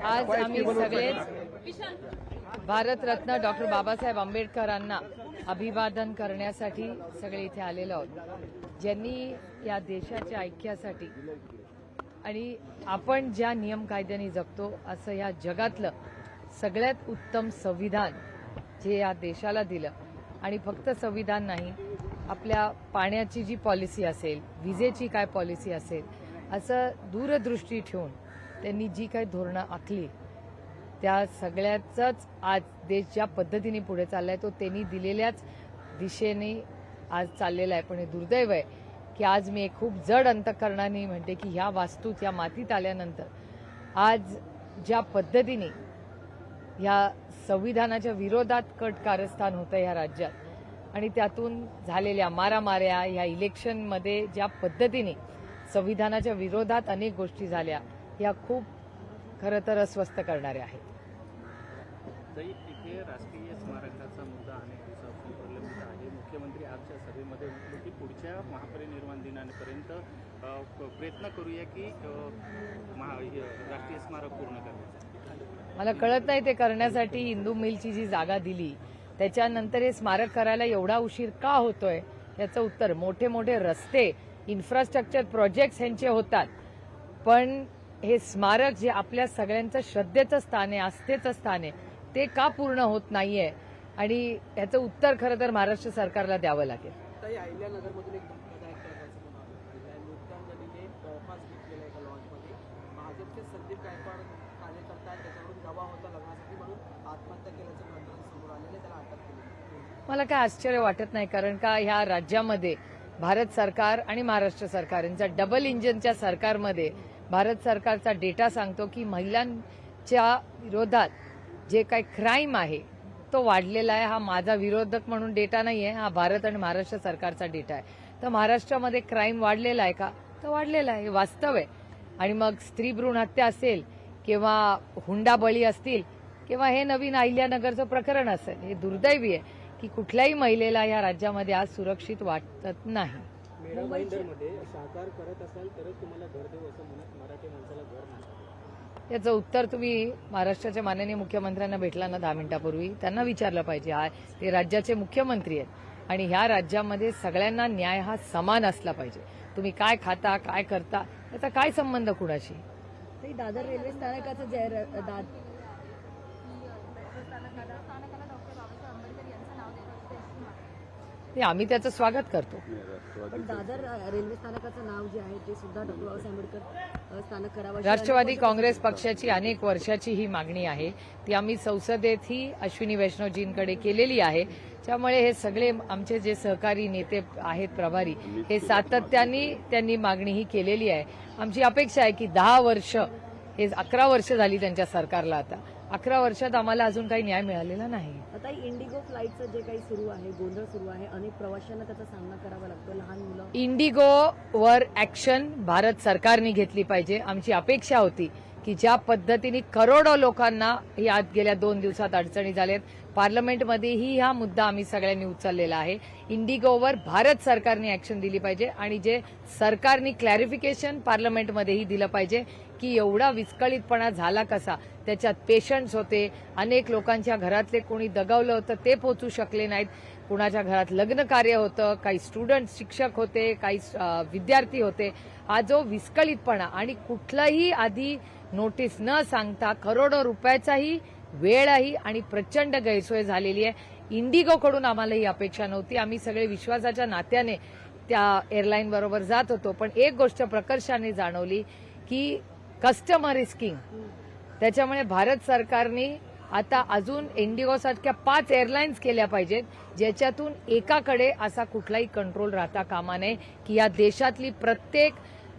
आज आम्ही सगळेच भारतरत्न डॉक्टर बाबासाहेब आंबेडकरांना अभिवादन करण्यासाठी सगळे इथे आलेलो आहोत, ज्यांनी या देशाच्या ऐक्यासाठी आणि आपण ज्या नियम कायद्याने जगतो असं या जगातलं सगळ्यात उत्तम संविधान जे या देशाला दिलं, आणि फक्त संविधान नाही, आपल्या पाण्याची जी पॉलिसी असेल, विजेची काय पॉलिसी असेल, असं दूरदृष्टी ठेवून त्यांनी जी काही धोरणं आखली त्या सगळ्याचाच आज देश ज्या पद्धतीने पुढे चाललाय तो त्यांनी दिलेल्याच दिशेने आज चाललेला आहे. पण हे दुर्दैव आहे की आज मी एक खूप जड अंतःकरणाने म्हणते की ह्या वास्तूत या मातीत आल्यानंतर आज ज्या पद्धतीने ह्या संविधानाच्या विरोधात कट कारस्थान होतं ह्या राज्यात आणि त्यातून झालेल्या मारामाऱ्या, ह्या इलेक्शनमध्ये ज्या पद्धतीने संविधानाच्या विरोधात अनेक गोष्टी झाल्या, या खूप खरं तर अस्वस्थ करणाऱ्या आहेत. इथे राष्ट्रीय स्मारकाचा मुद्दा अनेक दिवसापासून प्रलंबित आहे. मुख्यमंत्री आजच्या सभेमध्ये म्हटले की पुढच्या महापरिनिर्वाण दिनापर्यंत प्रयत्न करूया की राष्ट्रीय स्मारक पूर्ण करण्याचा. मला कळत नाही ते करण्यासाठी हिंदू मिलची जी जागा दिली त्याच्यानंतर हे स्मारक करायला एवढा उशीर का होतोय याचं उत्तर मोठे मोठे रस्ते, इन्फ्रास्ट्रक्चर प्रोजेक्ट्स यांचे होतात, पण हे स्मारक जे आपल्या सगळ्यांचं श्रद्धेचं स्थान आहे, आस्थेचं स्थान आहे, ते का पूर्ण होत नाहीये आणि याचं उत्तर खरं तर महाराष्ट्र सरकारला द्यावं लागेल. अहिल्यानगरमधून एक धक्कादायक प्रकारचं नृत्यांजलीने तळफास घेतलेला एका लॉजमध्ये भाजपचे संदीप गायकवाड कार्यकर्ता आहेत, त्याच्याकडून दबाव होता लग्नासाठी म्हणून आत्महत्या केल्याचं प्रकरण समोर आलेलं, त्याला अटक केली. मला काय आश्चर्य वाटत नाही, कारण का ह्या राज्यामध्ये भारत सरकार आणि महाराष्ट्र सरकार यांचा डबल इंजिनच्या सरकारमध्ये भारत सरकारचा डेटा सांगतो की महिलांच्या विरोधात जे काही क्राईम आहे तो वाढलेला आहे. हा माझा विरोधक म्हणून डेटा नाहीये, हा भारत आणि महाराष्ट्र सरकारचा डेटा आहे. तर महाराष्ट्रामध्ये क्राईम वाढलेला आहे का? तर वाढलेला आहे, हे वास्तव आहे. आणि मग स्त्री भ्रूण हत्या असेल किंवा हुंडाबळी असतील किंवा हे नवीन अहिल्यानगरचं प्रकरण असेल, हे दुर्दैवी आहे की कुठल्याही महिलेला या राज्यामध्ये आज सुरक्षित वाटत नाही. मॅडम, भाईंदरमध्ये साकार करत असाल तरच तुम्हाला घर देऊ असं म्हणत मराठी माणसाला घर नाही. याचं उत्तर तुम्ही महाराष्ट्राच्या माननीय मुख्यमंत्र्यांना भेटला ना 10 मिनिटापूर्वी, त्यांना विचारलं पाहिजे. ते राज्याचे मुख्यमंत्री आहेत आणि ह्या राज्यामध्ये सगळ्यांना न्याय हा समान असला पाहिजे. तुम्ही काय खाता, काय करता, याचा काय संबंध कुणाशी? दादर रेल्वे स्थानकाचं आम्ही त्याचं स्वागत करतो. पण दादर रेल्वे स्थानकाचं नाव जे आहे ते सुद्धा डॉक्टर बाबासाहेब आंबेडकर स्थानक करावं. राष्ट्रवादी काँग्रेस पक्षाची अनेक वर्षाची ही मागणी आहे, ती आम्ही संसदेतही अश्विनी वैष्णवजींकडे केलेली आहे. त्यामुळे हे सगळे आमचे जे सहकारी नेते आहेत प्रभारी, हे सातत्याने त्यांनी मागणी ही केलेली आहे. आमची अपेक्षा आहे की 10 वर्ष, हे 11 वर्ष झाली त्यांच्या सरकारला, आता 11 वर्षात आम्हाला अजून काही न्याय मिळालेला नाही. आता इंडिगो फ्लाईटचं जे काही सुरू आहे, गोंधळ सुरू आहे, अनेक प्रवाशांना त्याचा सामना करावा लागतो, लहान मुलं. इंडिगोवर ॲक्शन भारत सरकारने घेतली पाहिजे. आमची अपेक्षा होती की ज्या पद्धतीने करोडो लोकांना या गेल्या 2 दिवसात अडचणी झाल्यात, पार्लमेंटमध्येही हा मुद्दा आम्ही सगळ्यांनी उचललेला आहे. इंडिगोवर भारत सरकारने ॲक्शन दिली पाहिजे आणि जे सरकारने क्लॅरिफिकेशन पार्लमेंटमध्येही दिलं पाहिजे की एवढा विस्कळीतपणा झाला कसा. त्याच्यात पेशंट्स होते, अनेक लोकांच्या घरातले कोणी दगावलं होतं ते पोचू शकले नाहीत, कुणाच्या घरात लग्न कार्य होतं, काही स्टुडंट शिक्षक होते, काही विद्यार्थी होते. हा जो विस्कळीतपणा आणि कुठलाही आधी नोटीस न सांगता करोडो रुपयाचाही वेळही आणि प्रचंड गैरसोय झालेली आहे. इंडिगोकडून आम्हाला ही अपेक्षा नव्हती. आम्ही सगळे विश्वासाच्या नात्याने त्या एअरलाईन बरोबर जात होतो, पण एक गोष्ट प्रकर्षाने जाणवली की कस्टमर रिस्किंग. त्याच्यामुळे भारत सरकारने आता अजून इंडिगोसारख्या 5 एअरलाईन्स केल्या पाहिजेत, ज्याच्यातून एकाकडे असा कुठलाही कंट्रोल राहता कामा नये की या देशातली प्रत्येक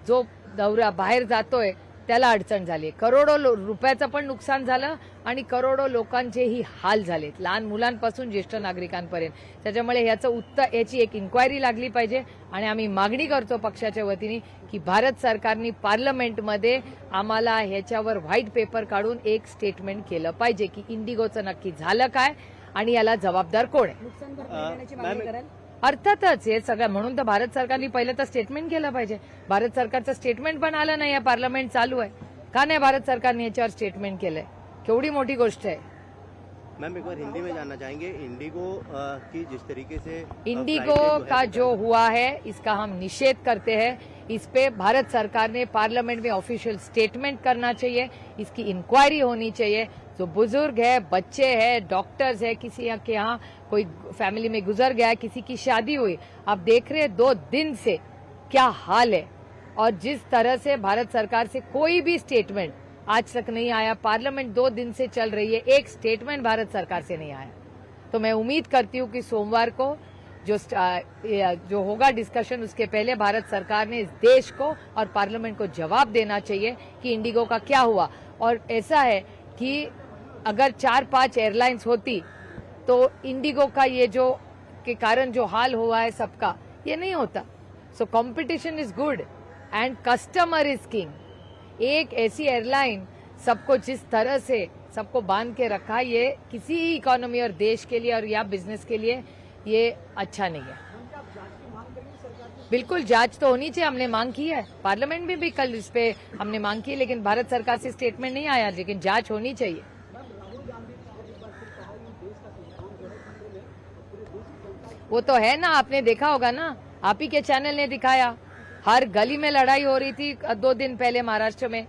जो दौरा बाहेर जातोय त्याला अडचण झाली. करोडो रुपयाचं पण नुकसान झालं आणि करोडो लोकांचेही हाल झालेत, लहान मुलांपासून ज्येष्ठ नागरिकांपर्यंत. त्याच्यामुळे याची एक इन्क्वायरी लागली पाहिजे आणि आम्ही मागणी करतो पक्षाच्या वतीने की भारत सरकारने पार्लमेंटमध्ये आम्हाला ह्याच्यावर व्हाईट पेपर काढून एक स्टेटमेंट केलं पाहिजे की इंडिगोचं नक्की झालं काय आणि याला जबाबदार कोण आहे. नुकसान भरपाई देण्याची मागणी कराल? अर्थातच हे सगळं म्हणून तर भारत सरकारने पहिलं तर स्टेटमेंट केलं पाहिजे. भारत सरकारचं स्टेटमेंट पण आलं नाही, पार्लमेंट चालू आहे. का नाही भारत सरकारने याच्यावर स्टेटमेंट केलंय? केवढी मोठी गोष्ट आहे. मैम एक बार हिंदी में जानना चाहेंगे इंडिगो की जिस तरीके से इंडिगो फ्लाइटें का है, जो हुआ है इसका हम निषेध करते हैं. इस पे भारत सरकार ने पार्लियामेंट में ऑफिशियल स्टेटमेंट करना चाहिए. इसकी इंक्वायरी होनी चाहिए. जो बुजुर्ग है, बच्चे हैं, डॉक्टर्स है, किसी के यहाँ कोई फैमिली में गुजर गया है, किसी की शादी हुई, आप देख रहे हैं 2 दिन से क्या हाल है. और जिस तरह से भारत सरकार से कोई भी स्टेटमेंट आज तक नहीं आया. पार्लियामेंट 2 दिन से चल रही है, एक स्टेटमेंट भारत सरकार से नहीं आया. तो मैं उम्मीद करती हूँ कि सोमवार को जो होगा डिस्कशन, उसके पहले भारत सरकार ने इस देश को और पार्लियामेंट को जवाब देना चाहिए कि इंडिगो का क्या हुआ. और ऐसा है कि अगर 4-5 एयरलाइंस होती तो इंडिगो का ये जो के कारण जो हाल हुआ है सबका, ये नहीं होता. So competition is good end customer is king. एक ऐसी एयरलाइन सबको जिस तरह से सबको बांध के रखा, ये किसी ही इकोनॉमी और देश के लिए और या बिजनेस के लिए ये अच्छा नहीं है. बिल्कुल जांच तो होनी चाहिए. हमने मांग की है, पार्लियामेंट में भी कल इस पे हमने मांग की है, लेकिन भारत सरकार से स्टेटमेंट नहीं आया. लेकिन जांच होनी चाहिए. वो तो है ना, आपने देखा होगा ना, आप ही के चैनल ने दिखाया. हर गली में लड़ाई हो रही थी 2 दिन पहले महाराष्ट्र में.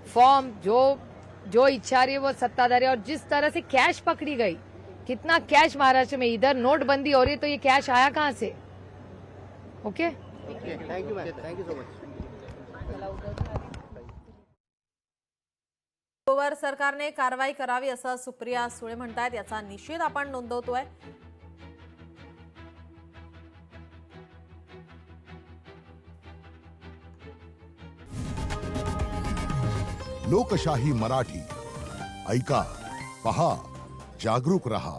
फॉर्म जो इच्छा रही है वो सत्ताधारी, और जिस तरह से कैश पकड़ी गई, कितना कैश महाराष्ट्र में. इधर नोटबंदी हो रही है तो ये कैश आया कहाँ से? Okay, thank you ma'am, thank you so much. गोवर सरकारने कारवाई करावी असं सुप्रिया सुळे म्हणतायत. याचा निषेध आपण नोंदवतोय. लोकशाही मराठी ऐका, पहा, जागरूक रहा.